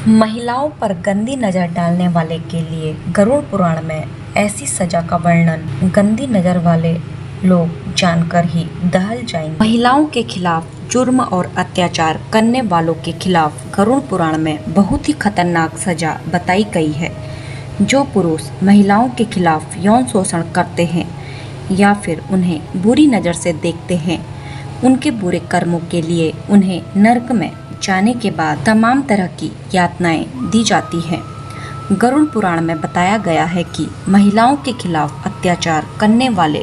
महिलाओं पर गंदी नजर डालने वाले के लिए गरुड़ पुराण में ऐसी सजा का वर्णन गंदी नजर वाले लोग जानकर ही दहल जाएंगे। महिलाओं के खिलाफ जुर्म और अत्याचार करने वालों के खिलाफ गरुड़ पुराण में बहुत ही खतरनाक सजा बताई गई है। जो पुरुष महिलाओं के खिलाफ यौन शोषण करते हैं या फिर उन्हें बुरी नज़र से देखते हैं, उनके बुरे कर्मों के लिए उन्हें नरक में जाने के बाद तमाम तरह की यातनाएं दी जाती हैं। गरुड़ पुराण में बताया गया है कि महिलाओं के खिलाफ अत्याचार करने वाले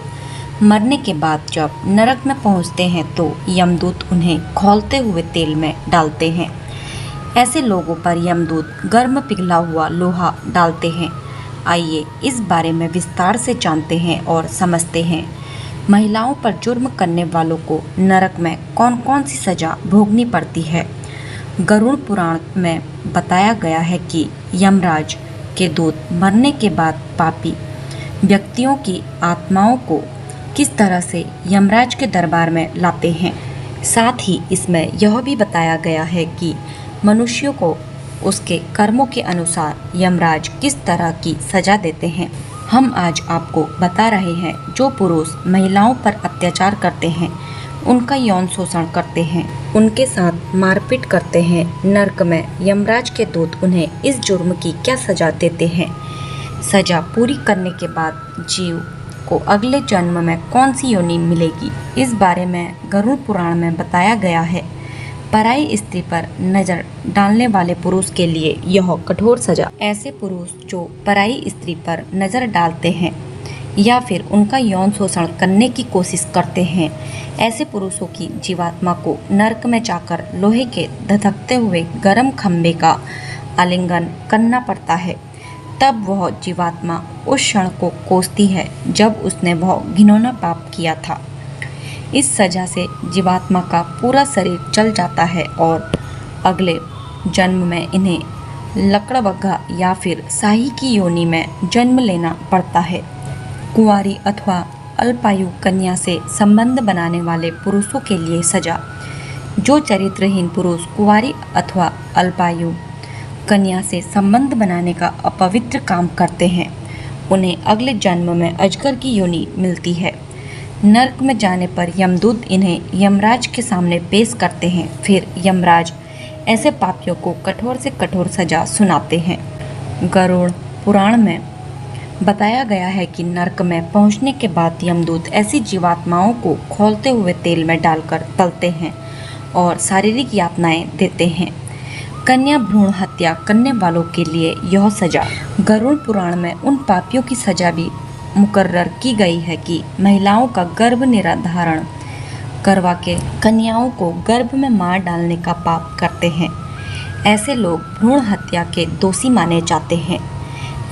मरने के बाद जब नरक में पहुंचते हैं तो यमदूत उन्हें खौलते हुए तेल में डालते हैं। ऐसे लोगों पर यमदूत गर्म पिघला हुआ लोहा डालते हैं। आइए इस बारे में विस्तार से जानते हैं और समझते हैं। महिलाओं पर जुर्म करने वालों को नरक में कौन कौन सी सजा भोगनी पड़ती है। गरुड़ पुराण में बताया गया है कि यमराज के दूत मरने के बाद पापी व्यक्तियों की आत्माओं को किस तरह से यमराज के दरबार में लाते हैं। साथ ही इसमें यह भी बताया गया है कि मनुष्यों को उसके कर्मों के अनुसार यमराज किस तरह की सजा देते हैं। हम आज आपको बता रहे हैं, जो पुरुष महिलाओं पर अत्याचार करते हैं, उनका यौन शोषण करते हैं, उनके साथ मारपीट करते हैं, नरक में यमराज के दूत उन्हें इस जुर्म की क्या सजा देते हैं। सजा पूरी करने के बाद जीव को अगले जन्म में कौन सी योनि मिलेगी, इस बारे में गरुड़ पुराण में बताया गया है। पराई स्त्री पर नजर डालने वाले पुरुष के लिए यह कठोर सजा। ऐसे पुरुष जो पराई स्त्री पर नजर डालते हैं या फिर उनका यौन शोषण करने की कोशिश करते हैं, ऐसे पुरुषों की जीवात्मा को नरक में जाकर लोहे के धधकते हुए गर्म खंभे का आलिंगन करना पड़ता है। तब वह जीवात्मा उस क्षण को कोसती है जब उसने वह घिनौना पाप किया था। इस सजा से जीवात्मा का पूरा शरीर जल जाता है और अगले जन्म में इन्हें लकड़बग्घा या फिर शाही की योनि में जन्म लेना पड़ता है। कुंवारी अथवा अल्पायु कन्या से संबंध बनाने वाले पुरुषों के लिए सजा। जो चरित्रहीन पुरुष कुंवारी अथवा अल्पायु कन्या से संबंध बनाने का अपवित्र काम करते हैं, उन्हें अगले जन्म में अजगर की योनि मिलती है। नरक में जाने पर यमदूत इन्हें यमराज के सामने पेश करते हैं। फिर यमराज ऐसे पापियों को कठोर से कठोर सजा सुनाते हैं। गरुड़ पुराण में बताया गया है कि नरक में पहुंचने के बाद यमदूत ऐसी जीवात्माओं को खौलते हुए तेल में डालकर तलते हैं और शारीरिक यातनाएं देते हैं। कन्या भ्रूण हत्या करने वालों के लिए यह सजा। गरुड़ पुराण में उन पापियों की सजा भी मुकर्रर की गई है कि महिलाओं का गर्भ निराधारण करवा के कन्याओं को गर्भ में मार डालने का पाप करते हैं। ऐसे लोग भ्रूण हत्या के दोषी माने जाते हैं।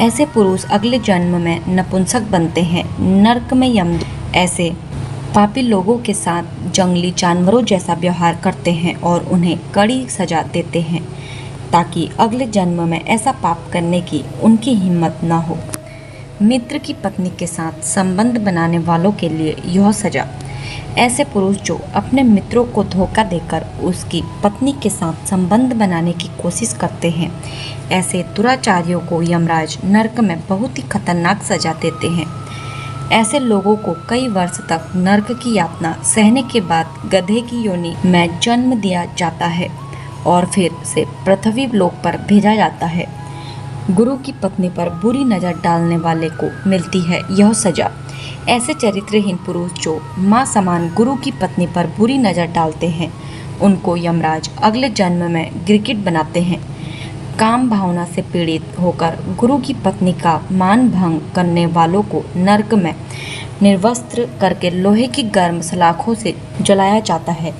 ऐसे पुरुष अगले जन्म में नपुंसक बनते हैं। नरक में यमदूत ऐसे पापी लोगों के साथ जंगली जानवरों जैसा व्यवहार करते हैं और उन्हें कड़ी सजा देते हैं ताकि अगले जन्म में ऐसा पाप करने की उनकी हिम्मत न हो। मित्र की पत्नी के साथ संबंध बनाने वालों के लिए यह सजा। ऐसे पुरुष जो अपने मित्रों को धोखा देकर उसकी पत्नी के साथ संबंध बनाने की कोशिश करते हैं, ऐसे दुराचारियों को यमराज नरक में बहुत ही खतरनाक सजा देते हैं। ऐसे लोगों को कई वर्ष तक नरक की यातना सहने के बाद गधे की योनि में जन्म दिया जाता है और फिर से पृथ्वी लोक पर भेजा जाता है। गुरु की पत्नी पर बुरी नज़र डालने वाले को मिलती है यह सजा। ऐसे चरित्रहीन पुरुष जो माँ समान गुरु की पत्नी पर बुरी नज़र डालते हैं, उनको यमराज अगले जन्म में गिरगिट बनाते हैं। काम भावना से पीड़ित होकर गुरु की पत्नी का मान भंग करने वालों को नरक में निर्वस्त्र करके लोहे की गर्म सलाखों से जलाया जाता है।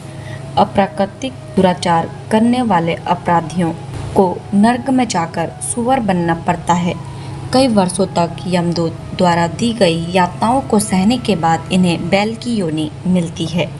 अप्राकृतिक दुराचार करने वाले अपराधियों को नरक में जाकर सुअर बनना पड़ता है। कई वर्षों तक यमदूत द्वारा दी गई यातनाओं को सहने के बाद इन्हें बैल की योनि मिलती है।